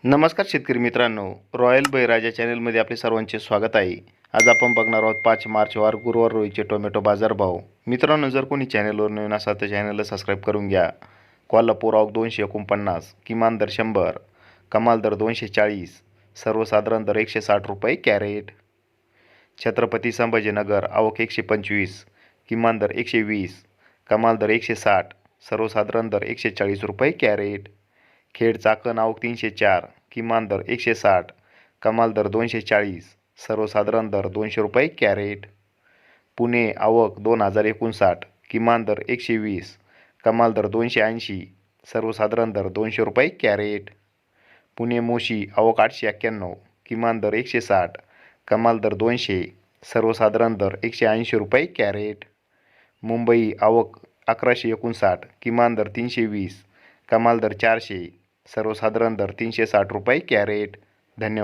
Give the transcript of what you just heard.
नमस्कार शेतकरी मित्रांनो, रॉयल बळीराजा चॅनलमध्ये आपले सर्वांचे स्वागत आहे. आज आपण बघणार आहोत 5 मार्चवार गुरुवार रोजीचे टोमॅटो बाजारभाव. मित्रांनो, जर कोणी चॅनलवर नवीन असाल तर चॅनलला सबस्क्राईब करून घ्या. कोल्हापूर आवक 249, किमान दर 100, कमाल दर 240, सर्वसाधारण दर 160 रुपये कॅरेट. छत्रपती संभाजीनगर आवक 125, किमान दर 120, कमाल दर 160, सर्वसाधारण दर 140 रुपये कॅरेट. खेड चाकण आवक 304, किमान दर 160, कमाल दर 240, सर्वसाधारण दर 200 रुपये कॅरेट. पुणे आवक 2059, किमान दर 120, कमाल दर 280, सर्वसाधारण दर 200 रुपये कॅरेट. पुणे मोशी आवक 891, किमान दर 160, कमाल दर 200, सर्वसाधारण दर 180 रुपये कॅरेट. मुंबई आवक 1159, किमान दर 320, कमाल दर 400, सर्वसाधारण दर 360 रुपये कॅरेट.